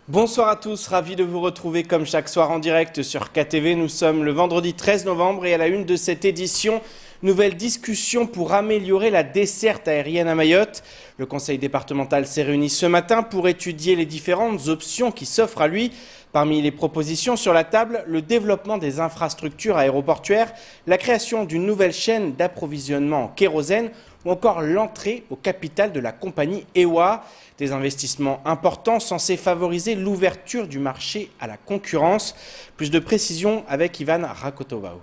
Bonsoir à tous, ravi de vous retrouver comme chaque soir en direct sur KTV. Nous sommes le vendredi 13 novembre et à la une de cette édition, nouvelle discussion pour améliorer la desserte aérienne à Mayotte. Le conseil départemental s'est réuni ce matin pour étudier les différentes options qui s'offrent à lui. Parmi les propositions sur la table, le développement des infrastructures aéroportuaires, la création d'une nouvelle chaîne d'approvisionnement en kérosène ou encore l'entrée au capital de la compagnie EWA. Des investissements importants censés favoriser l'ouverture du marché à la concurrence. Plus de précisions avec Ivan Rakotovao.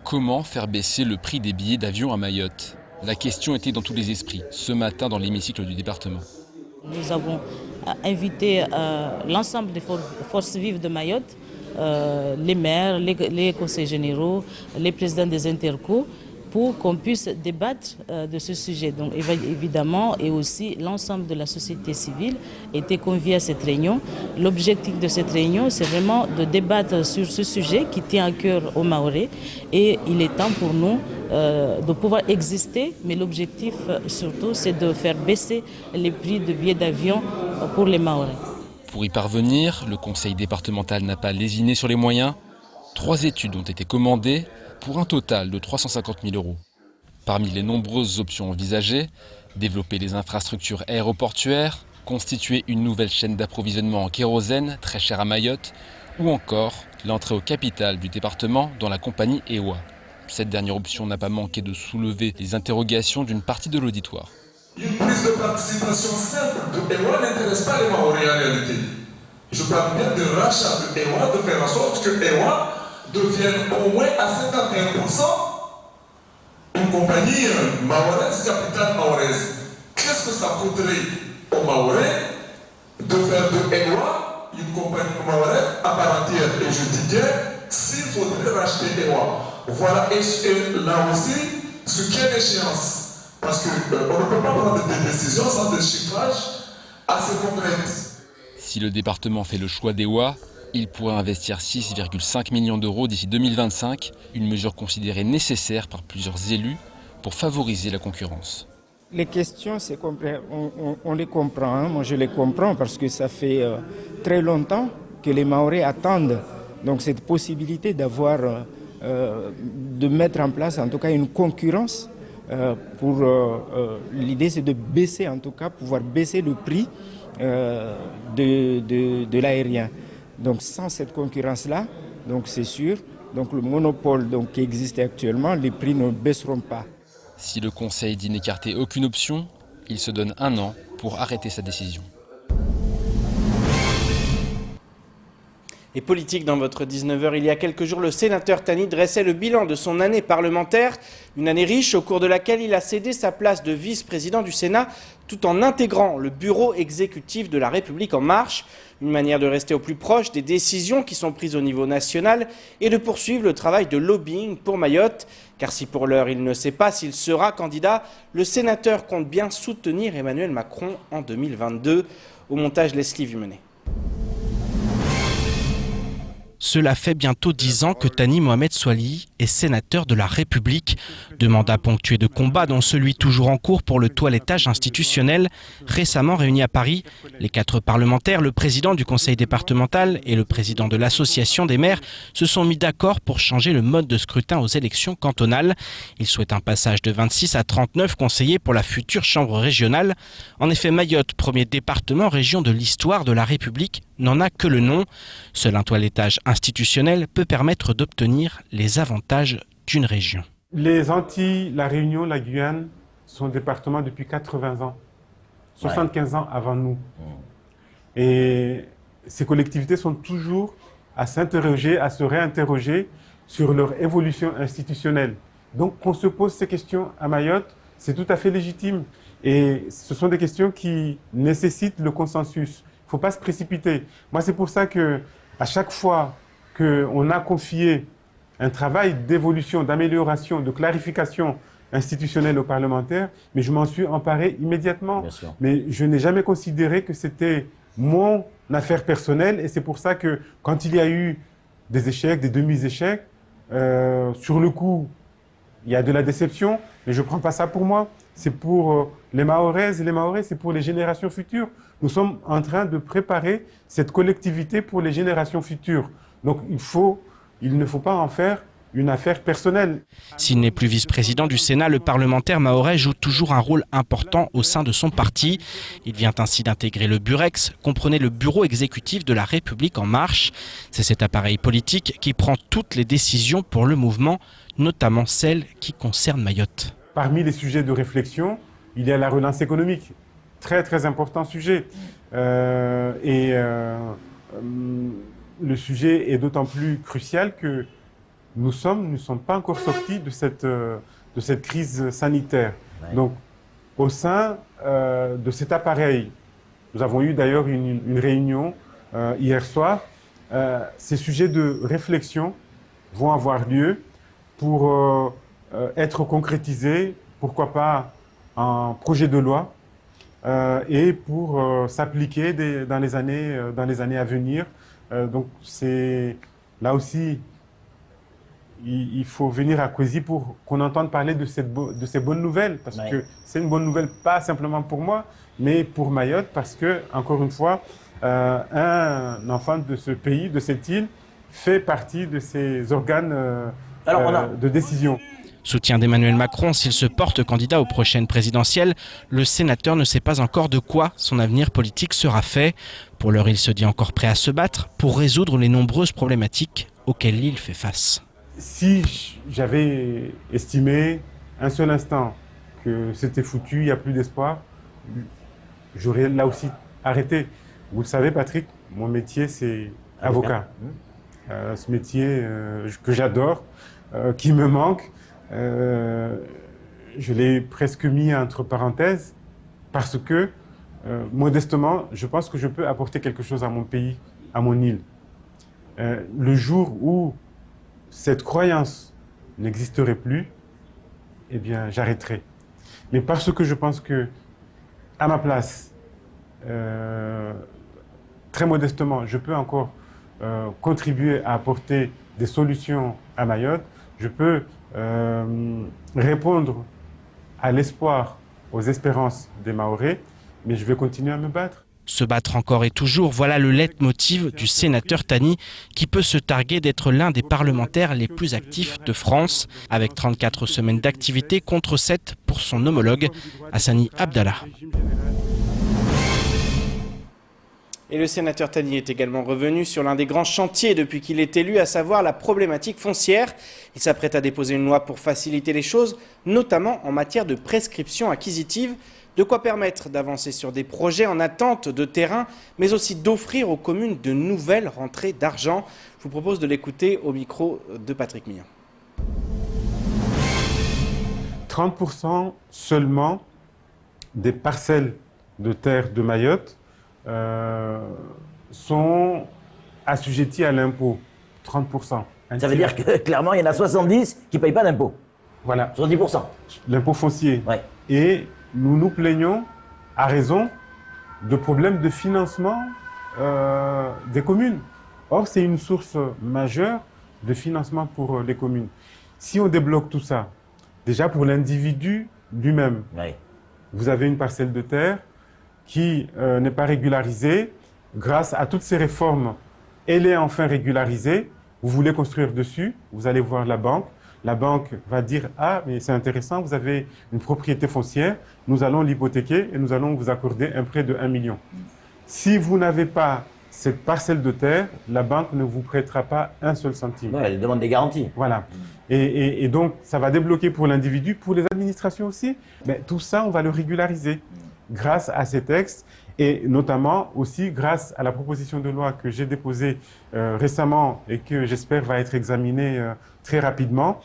Comment faire baisser le prix des billets d'avion à Mayotte? La question était dans tous les esprits, ce matin dans l'hémicycle du département. Nous avons invité l'ensemble des forces vives de Mayotte, les maires, les conseils généraux, les présidents des intercos, pour qu'on puisse débattre de ce sujet. Donc évidemment, et aussi l'ensemble de la société civile était convié à cette réunion. L'objectif de cette réunion, c'est vraiment de débattre sur ce sujet qui tient à cœur aux Mahorais. Et il est temps pour nous de pouvoir exister, mais l'objectif surtout, c'est de faire baisser les prix de billets d'avion pour les Mahorais. Pour y parvenir, le conseil départemental n'a pas lésiné sur les moyens. 3 études ont été commandées pour un total de 350 000 €. Parmi les nombreuses options envisagées, développer les infrastructures aéroportuaires, constituer une nouvelle chaîne d'approvisionnement en kérosène très chère à Mayotte, ou encore l'entrée au capital du département dans la compagnie EWA. Cette dernière option n'a pas manqué de soulever les interrogations d'une partie de l'auditoire. Une prise de participation simple de EWA n'intéresse pas les Mahorais en réalité. Je parle bien de rachat de EWA, de faire en sorte que EWA devienne au moins à 51% une compagnie mahoraise, capitale mahoraise. Qu'est-ce que ça coûterait aux Mahorais de faire de EWA une compagnie mahoraise à part entière? Et je dis bien, s'il faudrait racheter EWA. Voilà, et là aussi, ce qui est l'échéance. Parce qu'on ne peut pas prendre des décisions sans des chiffrages assez concrets. Si le département fait le choix d'EWA, il pourrait investir 6,5 millions d'euros d'ici 2025, une mesure considérée nécessaire par plusieurs élus pour favoriser la concurrence. Les questions, on les comprend. Hein. Moi, je les comprends parce que ça fait très longtemps que les Mahorais attendent donc cette possibilité d'avoir, de mettre en place en tout cas une concurrence. L'idée, c'est de baisser, en tout cas, pouvoir baisser le prix de l'aérien. Donc sans cette concurrence-là, donc c'est sûr, donc le monopole qui existe actuellement, les prix ne baisseront pas. Si le Conseil dit n'écarter aucune option, il se donne 1 an pour arrêter sa décision. Et politique dans votre 19h, il y a quelques jours, le sénateur Tani dressait le bilan de son année parlementaire. Une année riche au cours de laquelle il a cédé sa place de vice-président du Sénat tout en intégrant le bureau exécutif de la République en marche. Une manière de rester au plus proche des décisions qui sont prises au niveau national et de poursuivre le travail de lobbying pour Mayotte. Car si pour l'heure il ne sait pas s'il sera candidat, le sénateur compte bien soutenir Emmanuel Macron en 2022. Au montage, Leslie Vumenet. Cela fait bientôt 10 ans que Tani Mohamed Soilihi est sénateur de la République. 2 mandats ponctués de combats, dont celui toujours en cours pour le toilettage institutionnel. Récemment réunis à Paris, les 4 parlementaires, le président du conseil départemental et le président de l'association des maires se sont mis d'accord pour changer le mode de scrutin aux élections cantonales. Ils souhaitent un passage de 26 à 39 conseillers pour la future chambre régionale. En effet, Mayotte, premier département région de l'histoire de la République, n'en a que le nom. Seul un toilettage institutionnel peut permettre d'obtenir les avantages d'une région. Les Antilles, la Réunion, la Guyane sont départements depuis 80 ans, 75 ans avant nous. Et ces collectivités sont toujours à s'interroger, à se réinterroger sur leur évolution institutionnelle. Donc qu'on se pose ces questions à Mayotte, c'est tout à fait légitime. Et ce sont des questions qui nécessitent le consensus. Il ne faut pas se précipiter. Moi, c'est pour ça qu'à chaque fois qu'on a confié un travail d'évolution, d'amélioration, de clarification institutionnelle aux parlementaires, mais je m'en suis emparé immédiatement. Mais je n'ai jamais considéré que c'était mon affaire personnelle, et c'est pour ça que quand il y a eu des échecs, des demi-échecs, sur le coup, il y a de la déception, mais je ne prends pas ça pour moi. C'est pour les Mahoraises et les Mahorais, c'est pour les générations futures. Nous sommes en train de préparer cette collectivité pour les générations futures. Donc il ne faut pas en faire une affaire personnelle. S'il n'est plus vice-président du Sénat, le parlementaire mahorais joue toujours un rôle important au sein de son parti. Il vient ainsi d'intégrer le Burex, comprenez le bureau exécutif de la République en marche. C'est cet appareil politique qui prend toutes les décisions pour le mouvement, notamment celles qui concernent Mayotte. Parmi les sujets de réflexion, il y a la relance économique. Très très important sujet. Le sujet est d'autant plus crucial que nous ne sommes pas encore sortis de cette crise sanitaire. Ouais. Donc, au sein de cet appareil, nous avons eu d'ailleurs une réunion hier soir. Ces sujets de réflexion vont avoir lieu pour être concrétisés, pourquoi pas en projet de loi, et pour s'appliquer dans les années à venir. Donc, c'est là aussi. Il faut venir à Kwezi pour qu'on entende parler de ces bonnes nouvelles. Parce que c'est une bonne nouvelle, pas simplement pour moi, mais pour Mayotte, parce que, encore une fois, un enfant de ce pays, de cette île, fait partie de ces organes de décision. Soutien d'Emmanuel Macron s'il se porte candidat aux prochaines présidentielles. Le sénateur ne sait pas encore de quoi son avenir politique sera fait. Pour l'heure, il se dit encore prêt à se battre pour résoudre les nombreuses problématiques auxquelles l'île fait face. Si j'avais estimé un seul instant que c'était foutu, il n'y a plus d'espoir, j'aurais là aussi arrêté. Vous le savez, Patrick, mon métier, c'est avocat. Ce métier que j'adore, qui me manque, je l'ai presque mis entre parenthèses parce que, modestement, je pense que je peux apporter quelque chose à mon pays, à mon île. Le jour où cette croyance n'existerait plus, eh bien, j'arrêterai. Mais parce que je pense que, à ma place, très modestement, je peux encore contribuer à apporter des solutions à Mayotte, je peux répondre à l'espoir, aux espérances des Mahorais, mais je vais continuer à me battre. Se battre encore et toujours, voilà le leitmotiv du sénateur Tani qui peut se targuer d'être l'un des parlementaires les plus actifs de France, avec 34 semaines d'activité contre 7 pour son homologue Hassani Abdallah. Et le sénateur Tani est également revenu sur l'un des grands chantiers depuis qu'il est élu, à savoir la problématique foncière. Il s'apprête à déposer une loi pour faciliter les choses, notamment en matière de prescription acquisitive. De quoi permettre d'avancer sur des projets en attente de terrain, mais aussi d'offrir aux communes de nouvelles rentrées d'argent. Je vous propose de l'écouter au micro de Patrick Millon. 30% seulement des parcelles de terre de Mayotte sont assujetties à l'impôt. 30%. Ça veut dire que clairement, il y en a 70 qui ne payent pas d'impôt. Voilà. 70%. L'impôt foncier. Ouais. Et nous nous plaignons, à raison, de problèmes de financement des communes. Or, c'est une source majeure de financement pour les communes. Si on débloque tout ça, déjà pour l'individu lui-même, vous avez une parcelle de terre qui n'est pas régularisée. Grâce à toutes ces réformes, elle est enfin régularisée. Vous voulez construire dessus, vous allez voir la banque. La banque va dire « Ah, mais c'est intéressant, vous avez une propriété foncière, nous allons l'hypothéquer et nous allons vous accorder un prêt de 1 million. » Si vous n'avez pas cette parcelle de terre, la banque ne vous prêtera pas un seul centime. Ouais, elle demande des garanties. Voilà. Et donc, ça va débloquer pour l'individu, pour les administrations aussi. Mais tout ça, on va le régulariser grâce à ces textes et notamment aussi grâce à la proposition de loi que j'ai déposée récemment et que j'espère va être examinée très rapidement.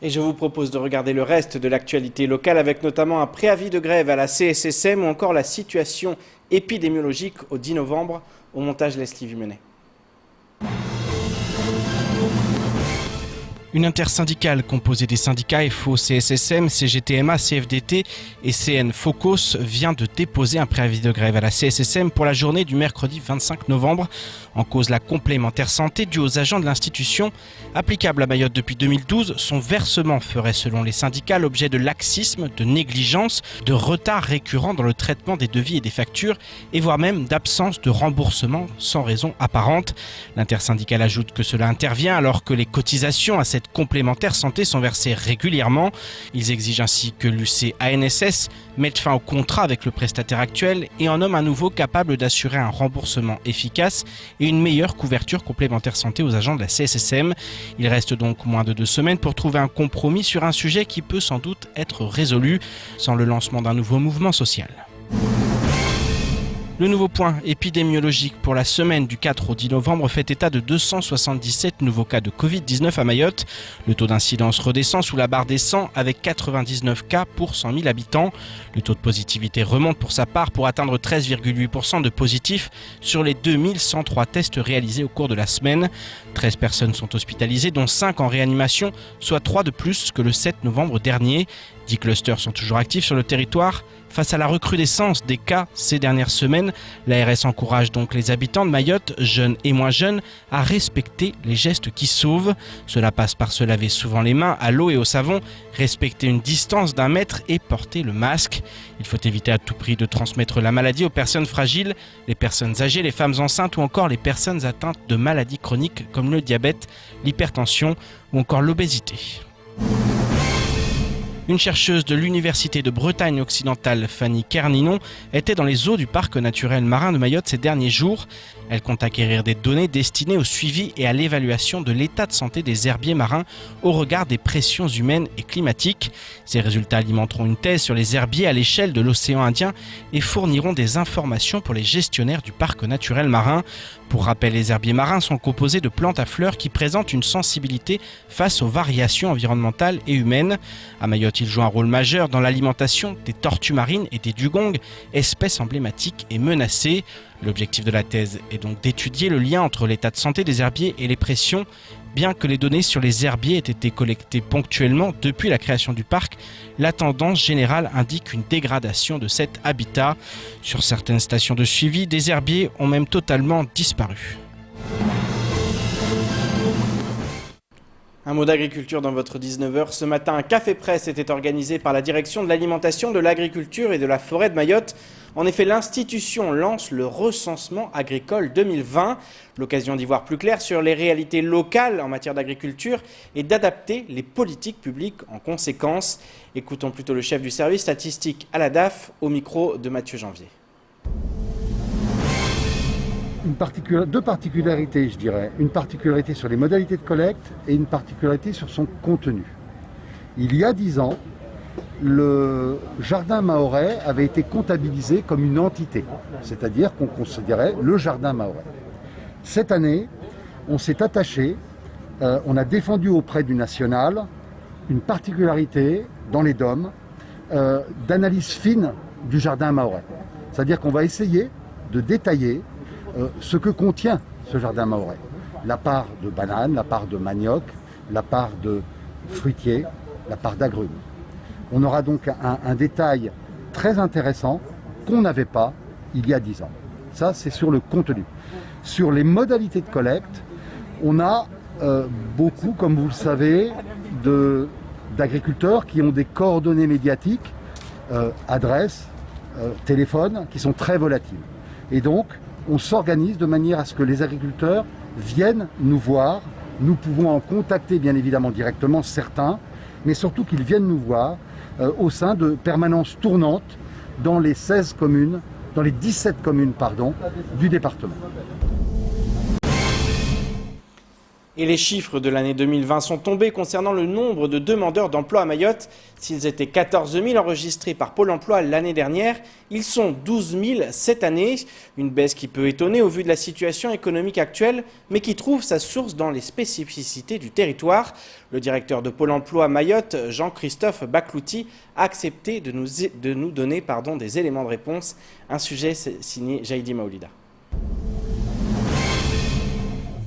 Et je vous propose de regarder le reste de l'actualité locale avec notamment un préavis de grève à la CSSM ou encore la situation épidémiologique au 10 novembre. Au montage, Leslie Vimenet. Une intersyndicale composée des syndicats FO, CSSM, CGTMA, CFDT et CN Focos vient de déposer un préavis de grève à la CSSM pour la journée du mercredi 25 novembre. En cause la complémentaire santé due aux agents de l'institution. Applicable à Mayotte depuis 2012, son versement ferait selon les syndicats l'objet de laxisme, de négligence, de retard récurrent dans le traitement des devis et des factures et voire même d'absence de remboursement sans raison apparente. L'intersyndicale ajoute que cela intervient alors que les cotisations à cette complémentaire santé sont versées régulièrement. Ils exigent ainsi que l'UC-ANSS mette fin au contrat avec le prestataire actuel et en nomme un nouveau capable d'assurer un remboursement efficace et une meilleure couverture complémentaire santé aux agents de la CSSM. Il reste donc moins de 2 semaines pour trouver un compromis sur un sujet qui peut sans doute être résolu sans le lancement d'un nouveau mouvement social. Le nouveau point épidémiologique pour la semaine du 4 au 10 novembre fait état de 277 nouveaux cas de Covid-19 à Mayotte. Le taux d'incidence redescend sous la barre des 100 avec 99 cas pour 100 000 habitants. Le taux de positivité remonte pour sa part pour atteindre 13,8% de positifs sur les 2103 tests réalisés au cours de la semaine. 13 personnes sont hospitalisées dont 5 en réanimation, soit 3 de plus que le 7 novembre dernier. 10 clusters sont toujours actifs sur le territoire. Face à la recrudescence des cas ces dernières semaines, l'ARS encourage donc les habitants de Mayotte, jeunes et moins jeunes, à respecter les gestes qui sauvent. Cela passe par se laver souvent les mains à l'eau et au savon, respecter une distance d'1 mètre et porter le masque. Il faut éviter à tout prix de transmettre la maladie aux personnes fragiles, les personnes âgées, les femmes enceintes ou encore les personnes atteintes de maladies chroniques comme le diabète, l'hypertension ou encore l'obésité. Une chercheuse de l'Université de Bretagne occidentale, Fanny Kerninon, était dans les eaux du parc naturel marin de Mayotte ces derniers jours. Elle compte acquérir des données destinées au suivi et à l'évaluation de l'état de santé des herbiers marins au regard des pressions humaines et climatiques. Ces résultats alimenteront une thèse sur les herbiers à l'échelle de l'océan Indien et fourniront des informations pour les gestionnaires du parc naturel marin. Pour rappel, les herbiers marins sont composés de plantes à fleurs qui présentent une sensibilité face aux variations environnementales et humaines. À Mayotte, ils jouent un rôle majeur dans l'alimentation des tortues marines et des dugongs, espèces emblématiques et menacées. L'objectif de la thèse est donc d'étudier le lien entre l'état de santé des herbiers et les pressions. Bien que les données sur les herbiers aient été collectées ponctuellement depuis la création du parc, la tendance générale indique une dégradation de cet habitat. Sur certaines stations de suivi, des herbiers ont même totalement disparu. Un mot d'agriculture dans votre 19h. Ce matin, un café presse était organisé par la direction de l'alimentation, de l'agriculture et de la forêt de Mayotte. En effet, l'institution lance le recensement agricole 2020. L'occasion d'y voir plus clair sur les réalités locales en matière d'agriculture et d'adapter les politiques publiques en conséquence. Écoutons plutôt le chef du service statistique à la DAF au micro de Mathieu Janvier. Deux particularités, je dirais. Une particularité sur les modalités de collecte et une particularité sur son contenu. Il y a 10 ans, le jardin mahorais avait été comptabilisé comme une entité, c'est-à-dire qu'on considérait le jardin mahorais. Cette année, on s'est attaché, on a défendu auprès du national une particularité dans les DOM d'analyse fine du jardin mahorais. C'est-à-dire qu'on va essayer de détailler ce que contient ce jardin mahorais. La part de bananes, la part de manioc, la part de fruitiers, la part d'agrumes. On aura donc un détail très intéressant qu'on n'avait pas il y a 10 ans. Ça, c'est sur le contenu. Sur les modalités de collecte, on a beaucoup, comme vous le savez, d'agriculteurs qui ont des coordonnées médiatiques, adresses, téléphones, qui sont très volatiles. Et donc, on s'organise de manière à ce que les agriculteurs viennent nous voir. Nous pouvons en contacter bien évidemment directement certains, mais surtout qu'ils viennent nous voir au sein de permanences tournantes dans les 17 communes du département. Et les chiffres de l'année 2020 sont tombés concernant le nombre de demandeurs d'emploi à Mayotte. S'ils étaient 14 000 enregistrés par Pôle emploi l'année dernière, ils sont 12 000 cette année. Une baisse qui peut étonner au vu de la situation économique actuelle, mais qui trouve sa source dans les spécificités du territoire. Le directeur de Pôle emploi à Mayotte, Jean-Christophe Baklouti, a accepté de nous donner des éléments de réponse. Un sujet signé Jaïdi Maoulida.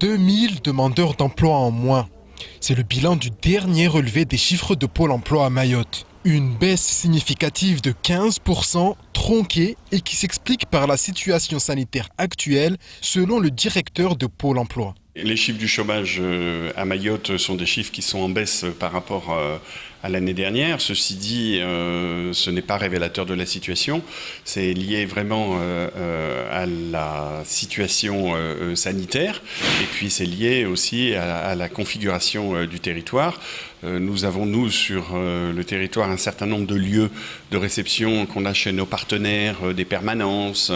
2000 demandeurs d'emploi en moins. C'est le bilan du dernier relevé des chiffres de Pôle emploi à Mayotte. Une baisse significative de 15%, tronquée et qui s'explique par la situation sanitaire actuelle, selon le directeur de Pôle emploi. Les chiffres du chômage à Mayotte sont des chiffres qui sont en baisse par rapport à l'année dernière. Ceci dit, ce n'est pas révélateur de la situation. C'est lié vraiment à la situation sanitaire et puis c'est lié aussi à la configuration du territoire. Nous avons, sur le territoire, un certain nombre de lieux de réception qu'on a chez nos partenaires, des permanences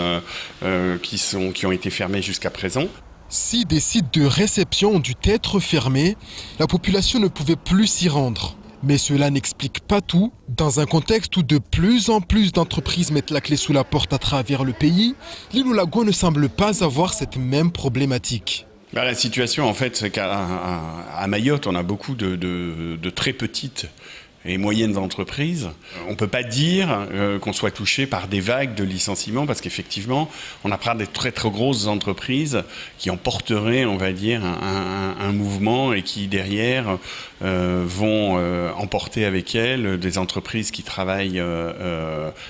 qui ont été fermés jusqu'à présent. Si des sites de réception ont dû être fermés, la population ne pouvait plus s'y rendre. Mais cela n'explique pas tout. Dans un contexte où de plus en plus d'entreprises mettent la clé sous la porte à travers le pays, l'île Oulago ne semble pas avoir cette même problématique. La situation, en fait, c'est qu'à Mayotte, on a beaucoup de très petites et moyennes entreprises. On ne peut pas dire qu'on soit touché par des vagues de licenciements parce qu'effectivement, on a pas des très très grosses entreprises qui en porteraient, on va dire, un mouvement et qui derrière vont emporter avec elles des entreprises qui travaillent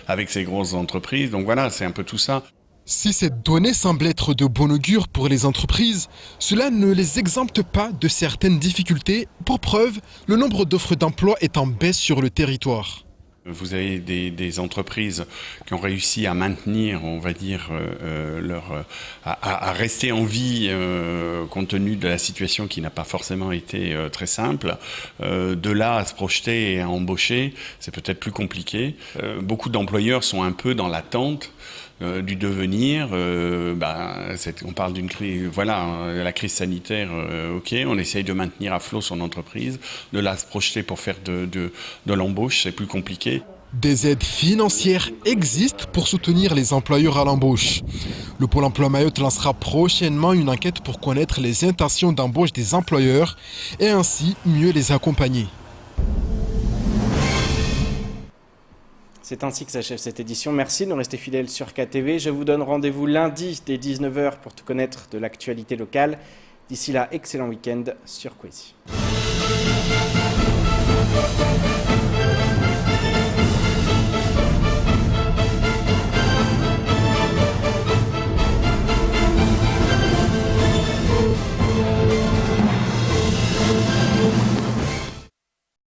avec ces grosses entreprises. Donc voilà, c'est un peu tout ça. Si cette donnée semble être de bon augure pour les entreprises, cela ne les exempte pas de certaines difficultés. Pour preuve, le nombre d'offres d'emploi est en baisse sur le territoire. Vous avez des entreprises qui ont réussi à maintenir, on va dire, à rester en vie compte tenu de la situation qui n'a pas forcément été très simple. De là à se projeter et à embaucher, c'est peut-être plus compliqué. Beaucoup d'employeurs sont un peu dans l'attente du devenir. On parle d'une crise, la crise sanitaire, ok, on essaye de maintenir à flot son entreprise. De là à se projeter pour faire de l'embauche, c'est plus compliqué. Des aides financières existent pour soutenir les employeurs à l'embauche. Le Pôle emploi Mayotte lancera prochainement une enquête pour connaître les intentions d'embauche des employeurs et ainsi mieux les accompagner. C'est ainsi que s'achève cette édition. Merci de nous rester fidèles sur KTV. Je vous donne rendez-vous lundi dès 19h pour tout connaître de l'actualité locale. D'ici là, excellent week-end sur Kwezi.